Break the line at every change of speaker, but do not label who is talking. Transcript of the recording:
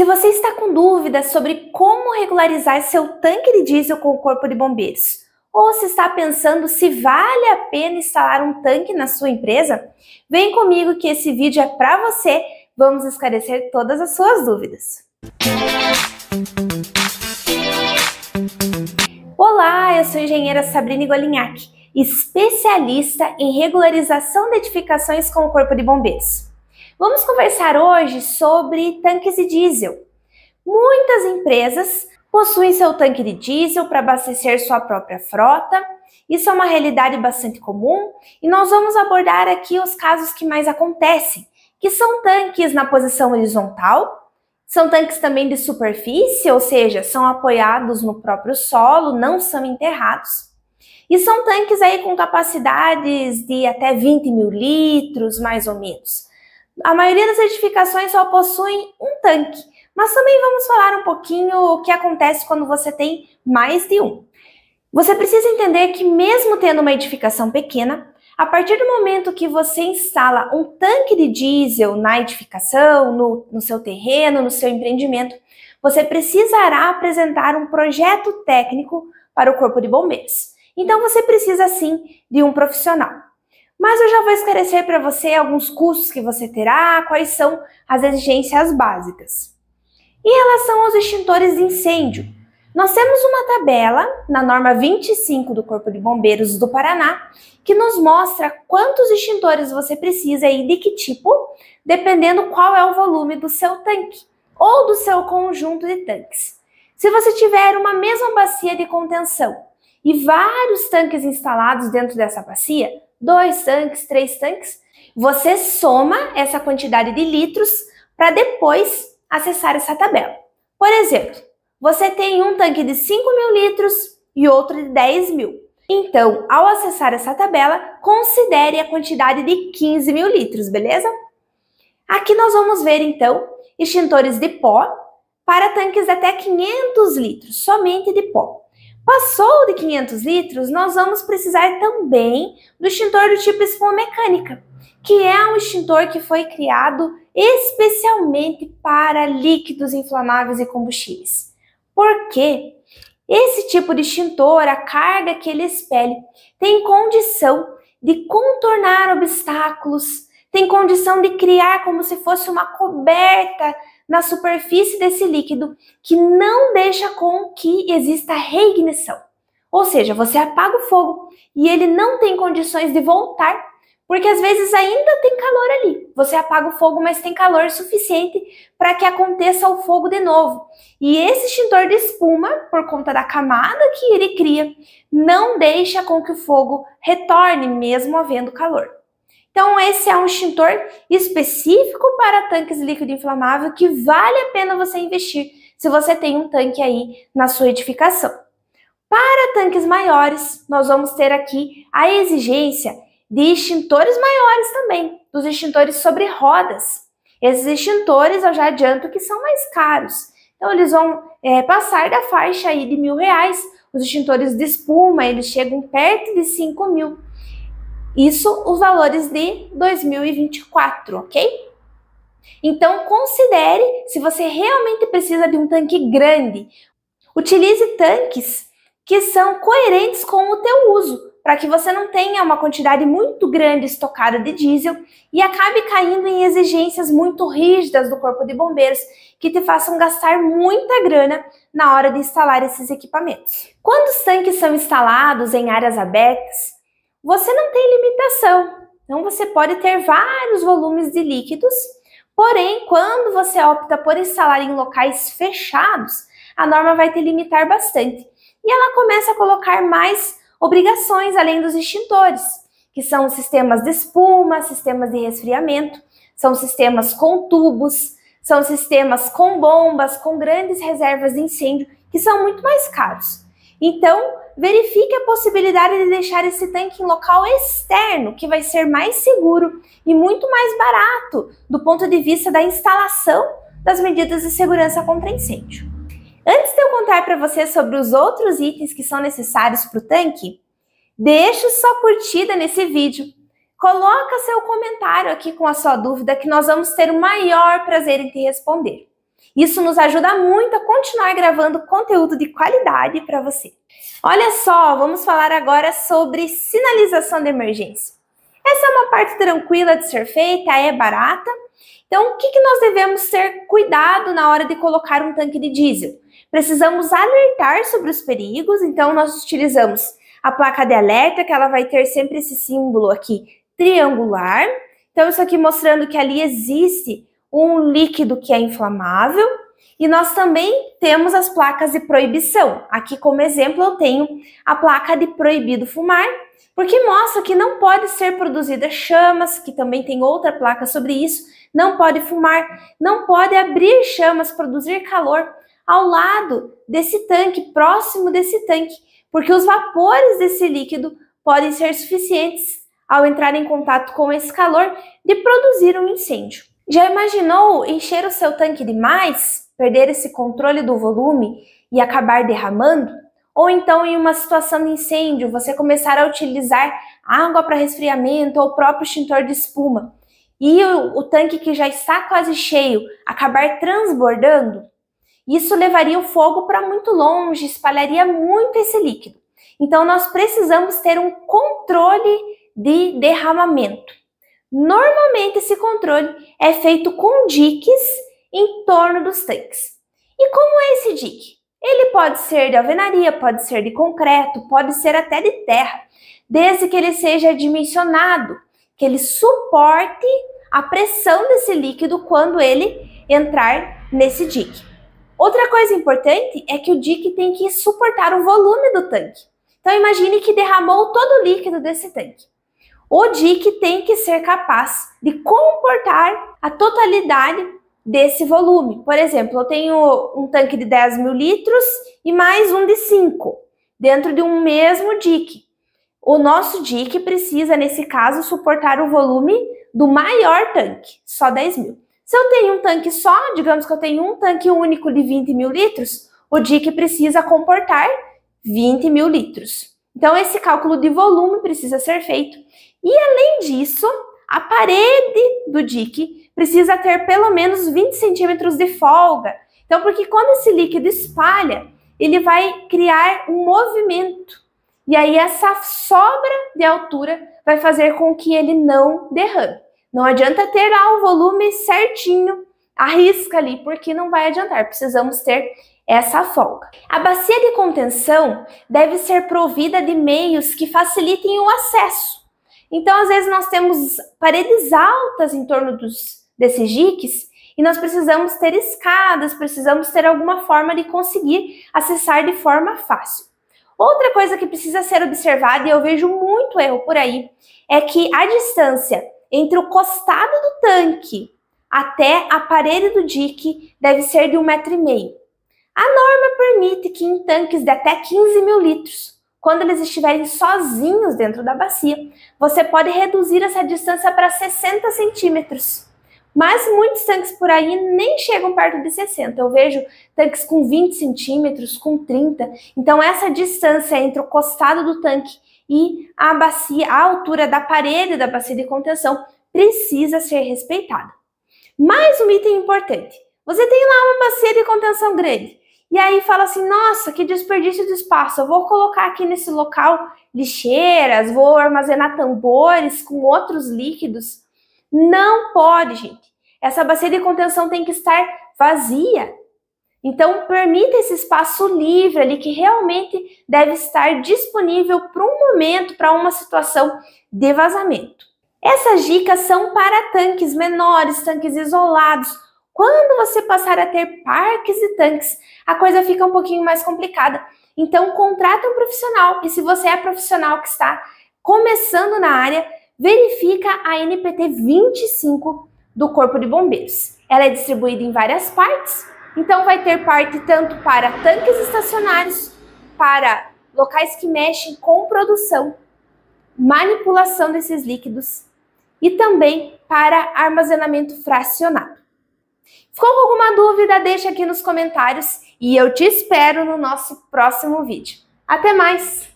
Se você está com dúvidas sobre como regularizar seu tanque de diesel com o Corpo de Bombeiros, ou se está pensando se vale a pena instalar um tanque na sua empresa, vem comigo que esse vídeo é para você. Vamos esclarecer todas as suas dúvidas. Olá, eu sou a engenheira Sabrina Golinhac, especialista em regularização de edificações com o Corpo de Bombeiros. Vamos conversar hoje sobre tanques de diesel. Muitas empresas possuem seu tanque de diesel para abastecer sua própria frota. Isso é uma realidade bastante comum e nós vamos abordar aqui os casos que mais acontecem, que são tanques na posição horizontal, são tanques também de superfície, ou seja, são apoiados no próprio solo, não são enterrados. E são tanques aí com capacidades de até 20 mil litros, mais ou menos. A maioria das edificações só possuem um tanque, mas também vamos falar um pouquinho o que acontece quando você tem mais de um. Você precisa entender que mesmo tendo uma edificação pequena, a partir do momento que você instala um tanque de diesel na edificação, no seu terreno, no seu empreendimento, você precisará apresentar um projeto técnico para o Corpo de Bombeiros. Então você precisa sim de um profissional. Mas eu já vou esclarecer para você alguns custos que você terá, quais são as exigências básicas. Em relação aos extintores de incêndio, nós temos uma tabela na norma 25 do Corpo de Bombeiros do Paraná que nos mostra quantos extintores você precisa e de que tipo, dependendo qual é o volume do seu tanque ou do seu conjunto de tanques. Se você tiver uma mesma bacia de contenção e vários tanques instalados dentro dessa bacia, 2 tanques, 3 tanques, você soma essa quantidade de litros para depois acessar essa tabela. Por exemplo, você tem um tanque de 5 mil litros e outro de 10 mil. Então, ao acessar essa tabela, considere a quantidade de 15 mil litros, beleza? Aqui nós vamos ver, então, extintores de pó para tanques até 500 litros, somente de pó. Passou de 500 litros, nós vamos precisar também do extintor do tipo espuma mecânica, que é um extintor que foi criado especialmente para líquidos inflamáveis e combustíveis. Por quê? Esse tipo de extintor, a carga que ele expele, tem condição de contornar obstáculos, tem condição de criar como se fosse uma coberta na superfície desse líquido que não deixa com que exista reignição. Ou seja, você apaga o fogo e ele não tem condições de voltar, porque às vezes ainda tem calor ali. Você apaga o fogo, mas tem calor suficiente para que aconteça o fogo de novo. E esse extintor de espuma, por conta da camada que ele cria, não deixa com que o fogo retorne, mesmo havendo calor. Então, esse é um extintor específico para tanques líquido inflamável que vale a pena você investir se você tem um tanque aí na sua edificação. Para tanques maiores, nós vamos ter aqui a exigência de extintores maiores também, dos extintores sobre rodas. Esses extintores, eu já adianto que são mais caros. Então, eles vão passar da faixa aí de R$1.000. Os extintores de espuma, eles chegam perto de 5 mil. Isso os valores de 2024, ok? Então, considere se você realmente precisa de um tanque grande. Utilize tanques que são coerentes com o teu uso, para que você não tenha uma quantidade muito grande estocada de diesel e acabe caindo em exigências muito rígidas do Corpo de Bombeiros que te façam gastar muita grana na hora de instalar esses equipamentos. Quando os tanques são instalados em áreas abertas, você não tem limitação, então você pode ter vários volumes de líquidos, porém, quando você opta por instalar em locais fechados, a norma vai te limitar bastante. E ela começa a colocar mais obrigações além dos extintores, que são os sistemas de espuma, sistemas de resfriamento, são sistemas com tubos, são sistemas com bombas, com grandes reservas de incêndio, que são muito mais caros. Então, verifique a possibilidade de deixar esse tanque em local externo, que vai ser mais seguro e muito mais barato do ponto de vista da instalação das medidas de segurança contra incêndio. Antes de eu contar para você sobre os outros itens que são necessários para o tanque, deixe sua curtida nesse vídeo. Coloca seu comentário aqui com a sua dúvida que nós vamos ter o maior prazer em te responder. Isso nos ajuda muito a continuar gravando conteúdo de qualidade para você. Olha só, vamos falar agora sobre sinalização de emergência. Essa é uma parte tranquila de ser feita, é barata. Então, o que nós devemos ter cuidado na hora de colocar um tanque de diesel? Precisamos alertar sobre os perigos, então nós utilizamos a placa de alerta, que ela vai ter sempre esse símbolo aqui triangular. Então, isso aqui mostrando que ali existe um líquido que é inflamável. E nós também temos as placas de proibição. Aqui, como exemplo, eu tenho a placa de proibido fumar, porque mostra que não pode ser produzida chamas, que também tem outra placa sobre isso. Não pode fumar, não pode abrir chamas, produzir calor ao lado desse tanque, próximo desse tanque, porque os vapores desse líquido podem ser suficientes ao entrar em contato com esse calor de produzir um incêndio. Já imaginou encher o seu tanque demais, perder esse controle do volume e acabar derramando? Ou então, em uma situação de incêndio, você começar a utilizar água para resfriamento ou o próprio extintor de espuma e o tanque que já está quase cheio acabar transbordando? Isso levaria o fogo para muito longe, espalharia muito esse líquido. Então, nós precisamos ter um controle de derramamento. Normalmente, esse controle é feito com diques em torno dos tanques. E como é esse dique? Ele pode ser de alvenaria, pode ser de concreto, pode ser até de terra, desde que ele seja dimensionado, que ele suporte a pressão desse líquido quando ele entrar nesse dique. Outra coisa importante é que o dique tem que suportar o volume do tanque. Então imagine que derramou todo o líquido desse tanque. O dique tem que ser capaz de comportar a totalidade desse volume. Por exemplo, eu tenho um tanque de 10 mil litros e mais um de 5, dentro de um mesmo dique. O nosso dique precisa, nesse caso, suportar o volume do maior tanque, só 10 mil. Se eu tenho um tanque só, digamos que eu tenho um tanque único de 20 mil litros, o dique precisa comportar 20 mil litros. Então, esse cálculo de volume precisa ser feito. E, além disso, a parede do dique precisa ter pelo menos 20 centímetros de folga. Então, porque quando esse líquido espalha, ele vai criar um movimento. E aí, essa sobra de altura vai fazer com que ele não derrame. Não adianta ter lá o volume certinho, a risca ali, porque não vai adiantar. Precisamos ter essa folga. A bacia de contenção deve ser provida de meios que facilitem o acesso. Então, às vezes, nós temos paredes altas em torno desses diques e nós precisamos ter escadas, precisamos ter alguma forma de conseguir acessar de forma fácil. Outra coisa que precisa ser observada, e eu vejo muito erro por aí, é que a distância entre o costado do tanque até a parede do dique deve ser de 1,5 m. A norma permite que em tanques de até 15 mil litros, quando eles estiverem sozinhos dentro da bacia, você pode reduzir essa distância para 60 centímetros. Mas muitos tanques por aí nem chegam perto de 60. Eu vejo tanques com 20 centímetros, com 30. Então, essa distância entre o costado do tanque e a bacia, a altura da parede da bacia de contenção, precisa ser respeitada. Mais um item importante. Você tem lá uma bacia de contenção grande. E aí fala assim, nossa, que desperdício de espaço. Eu vou colocar aqui nesse local lixeiras, vou armazenar tambores com outros líquidos. Não pode, gente. Essa bacia de contenção tem que estar vazia. Então, permita esse espaço livre ali que realmente deve estar disponível para um momento, para uma situação de vazamento. Essas dicas são para tanques menores, tanques isolados. Quando você passar a ter parques e tanques, a coisa fica um pouquinho mais complicada. Então, contrata um profissional. E se você é profissional que está começando na área, verifica a NPT 25 do Corpo de Bombeiros. Ela é distribuída em várias partes, então vai ter parte tanto para tanques estacionários, para locais que mexem com produção, manipulação desses líquidos e também para armazenamento fracionado. Ficou com alguma dúvida? Deixa aqui nos comentários e eu te espero no nosso próximo vídeo. Até mais!